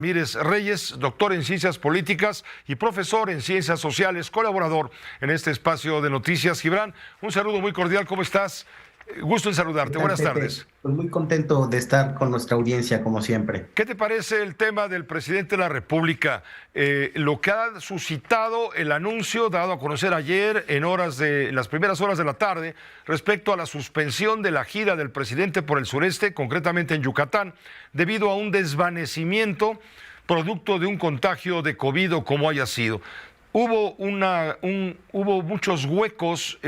Mírez Reyes, doctor en Ciencias Políticas y profesor en Ciencias Sociales, colaborador en este espacio de noticias. Gibran, un saludo muy cordial, ¿cómo estás? Gusto en ¿Qué saludarte, tal, buenas Pepe? tardes. Pues muy contento de estar con nuestra audiencia, como siempre. ¿Qué te parece el tema del presidente de la República? Lo que ha suscitado el anuncio dado a conocer ayer en las primeras horas de la tarde respecto a la suspensión de la gira del presidente por el sureste, concretamente en Yucatán, debido a un desvanecimiento producto de un contagio de COVID o como haya sido. Hubo muchos huecos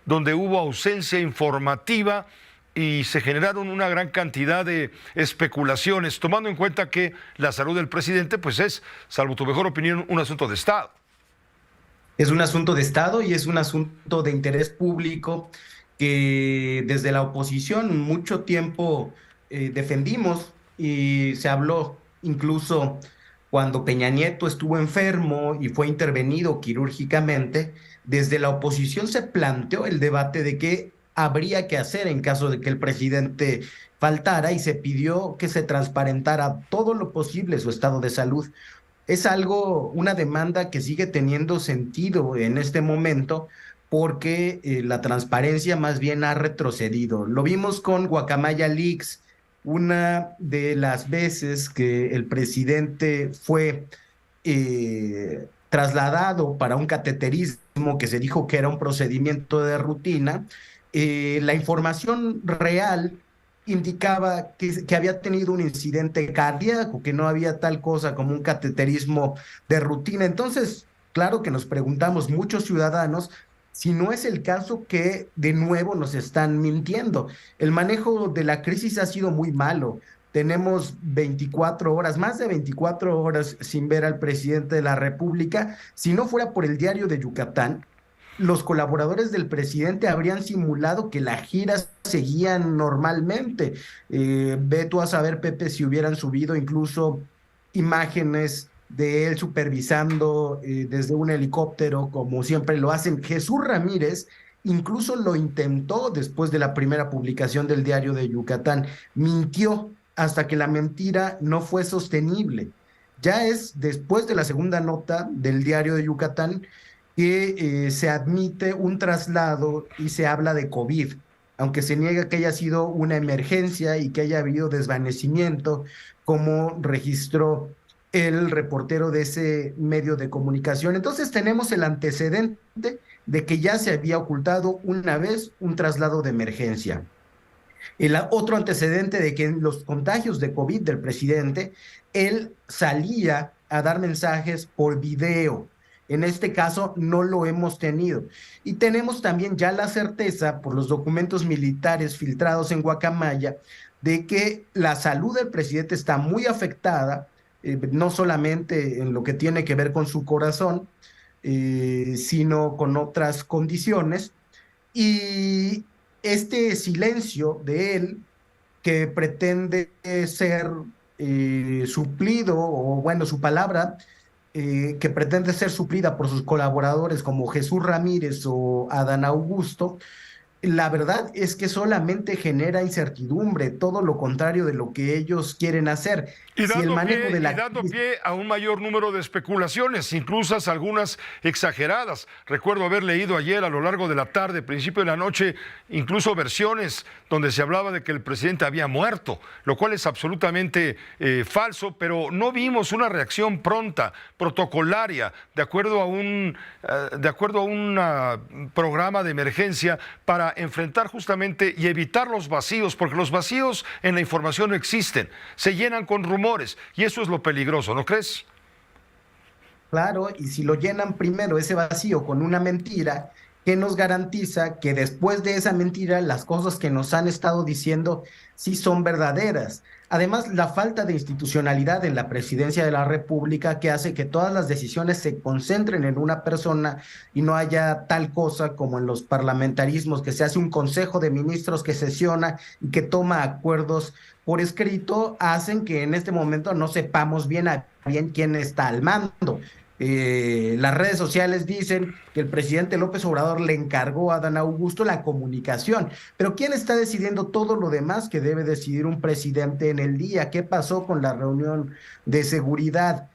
donde hubo ausencia informativa y se generaron una gran cantidad de especulaciones, tomando en cuenta que la salud del presidente, pues es, salvo tu mejor opinión, un asunto de Estado. Es un asunto de Estado y es un asunto de interés público que desde la oposición mucho tiempo defendimos y se habló incluso cuando Peña Nieto estuvo enfermo y fue intervenido quirúrgicamente, desde la oposición se planteó el debate de qué habría que hacer en caso de que el presidente faltara y se pidió que se transparentara todo lo posible su estado de salud. Es algo, una demanda que sigue teniendo sentido en este momento porque la transparencia más bien ha retrocedido. Lo vimos con Guacamaya Leaks, una de las veces que el presidente fue trasladado para un cateterismo que se dijo que era un procedimiento de rutina. La información real indicaba que había tenido un incidente cardíaco, que no había tal cosa como un cateterismo de rutina. Entonces, claro que nos preguntamos muchos ciudadanos si no es el caso que de nuevo nos están mintiendo. El manejo de la crisis ha sido muy malo. Tenemos 24 horas, más de 24 horas sin ver al presidente de la República. Si no fuera por el diario de Yucatán, los colaboradores del presidente habrían simulado que las giras seguían normalmente. Ve tú a saber, Pepe, si hubieran subido incluso imágenes de él supervisando desde un helicóptero, como siempre lo hacen. Jesús Ramírez incluso lo intentó después de la primera publicación del diario de Yucatán. Mintió hasta que la mentira no fue sostenible. Ya es después de la segunda nota del diario de Yucatán que se admite un traslado y se habla de COVID, aunque se niega que haya sido una emergencia y que haya habido desvanecimiento, como registró el reportero de ese medio de comunicación. Entonces tenemos el antecedente de que ya se había ocultado una vez un traslado de emergencia. El otro antecedente de que en los contagios de COVID del presidente, él salía a dar mensajes por video. En este caso no lo hemos tenido. Y tenemos también ya la certeza por los documentos militares filtrados en Guacamaya de que la salud del presidente está muy afectada, no solamente en lo que tiene que ver con su corazón, sino con otras condiciones. Y este silencio de él que pretende ser suplido, o bueno, su palabra, que pretende ser suplida por sus colaboradores como Jesús Ramírez o Adán Augusto, la verdad es que solamente genera incertidumbre, todo lo contrario de lo que ellos quieren hacer. Si el manejo de Y la dando crisis. pie a un mayor número de especulaciones, incluso algunas exageradas. Recuerdo haber leído ayer a lo largo de la tarde, principio de la noche, incluso versiones donde se hablaba de que el presidente había muerto, lo cual es absolutamente falso, pero no vimos una reacción pronta, protocolaria, de acuerdo a un programa de emergencia para enfrentar justamente y evitar los vacíos, porque los vacíos en la información no existen, se llenan con rumores y eso es lo peligroso, ¿no crees? Claro, y si lo llenan primero ese vacío con una mentira, ¿qué nos garantiza que después de esa mentira las cosas que nos han estado diciendo sí son verdaderas? Además, la falta de institucionalidad en la presidencia de la República que hace que todas las decisiones se concentren en una persona y no haya tal cosa como en los parlamentarismos, que se hace un consejo de ministros que sesiona y que toma acuerdos por escrito, hacen que en este momento no sepamos bien a bien quién está al mando. Las redes sociales dicen que el presidente López Obrador le encargó a Adán Augusto la comunicación, pero ¿quién está decidiendo todo lo demás que debe decidir un presidente en el día? ¿Qué pasó con la reunión de seguridad?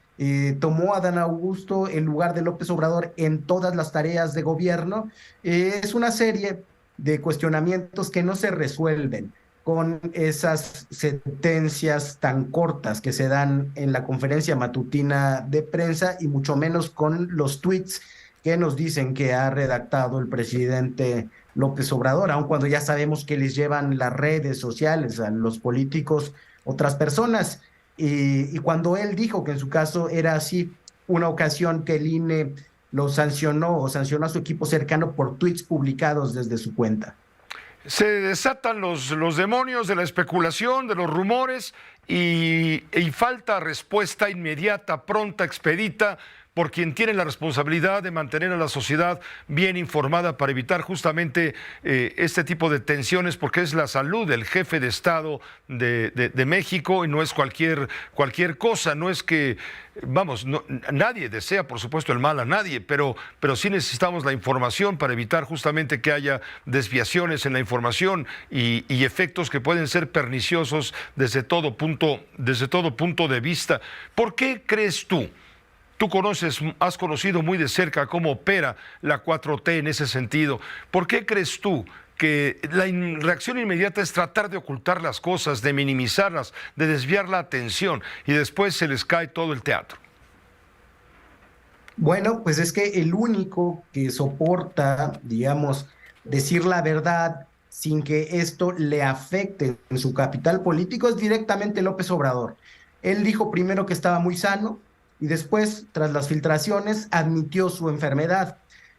¿Tomó Adán Augusto el lugar de López Obrador en todas las tareas de gobierno? Es una serie de cuestionamientos que no se resuelven con esas sentencias tan cortas que se dan en la conferencia matutina de prensa y mucho menos con los tweets que nos dicen que ha redactado el presidente López Obrador, aun cuando ya sabemos que les llevan las redes sociales a los políticos otras personas. Y cuando él dijo que en su caso era así, una ocasión que el INE lo sancionó o sancionó a su equipo cercano por tweets publicados desde su cuenta. Se desatan los demonios de la especulación, de los rumores y falta respuesta inmediata, pronta, expedita por quien tiene la responsabilidad de mantener a la sociedad bien informada para evitar justamente este tipo de tensiones, porque es la salud del jefe de Estado de México y no es cualquier cosa, no es que, vamos, nadie desea, por supuesto, el mal a nadie, pero sí necesitamos la información para evitar justamente que haya desviaciones en la información y efectos que pueden ser perniciosos desde todo punto de vista. ¿Por qué crees tú? Tú has conocido muy de cerca cómo opera la 4T en ese sentido. ¿Por qué crees tú que la reacción inmediata es tratar de ocultar las cosas, de minimizarlas, de desviar la atención y después se les cae todo el teatro? Bueno, pues es que el único que soporta, digamos, decir la verdad sin que esto le afecte en su capital político es directamente López Obrador. Él dijo primero que estaba muy sano y después, tras las filtraciones, admitió su enfermedad.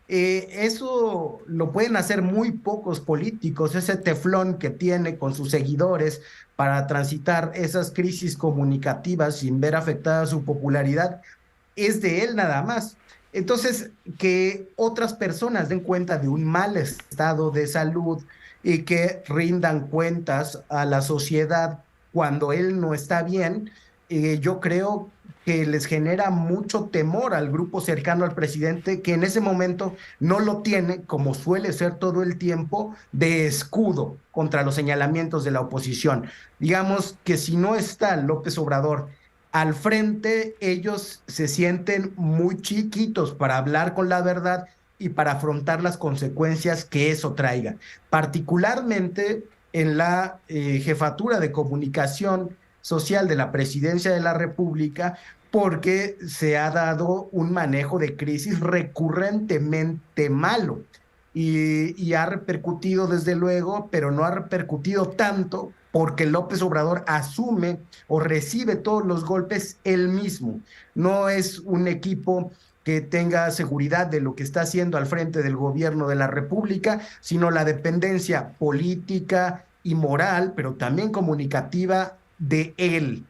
Eso lo pueden hacer muy pocos políticos, ese teflón que tiene con sus seguidores para transitar esas crisis comunicativas sin ver afectada su popularidad es de él nada más. Entonces, que otras personas den cuenta de un mal estado de salud y que rindan cuentas a la sociedad cuando él no está bien, yo creo que les genera mucho temor al grupo cercano al presidente, que en ese momento no lo tiene, como suele ser todo el tiempo, de escudo contra los señalamientos de la oposición. Digamos que si no está López Obrador al frente, ellos se sienten muy chiquitos para hablar con la verdad y para afrontar las consecuencias que eso traiga. Particularmente en la jefatura de comunicación social de la Presidencia de la República, porque se ha dado un manejo de crisis recurrentemente malo y ha repercutido desde luego, pero no ha repercutido tanto porque López Obrador asume o recibe todos los golpes él mismo. No es un equipo que tenga seguridad de lo que está haciendo al frente del gobierno de la República, sino la dependencia política y moral, pero también comunicativa de él.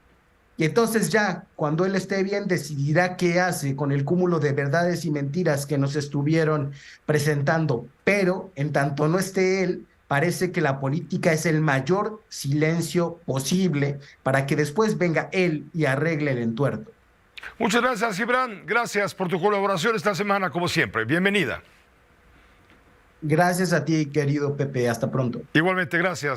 Y entonces ya, cuando él esté bien, decidirá qué hace con el cúmulo de verdades y mentiras que nos estuvieron presentando. Pero en tanto no esté él, parece que la política es el mayor silencio posible para que después venga él y arregle el entuerto. Muchas gracias, Gibran. Gracias por tu colaboración esta semana, como siempre. Bienvenida. Gracias a ti, querido Pepe. Hasta pronto. Igualmente, gracias.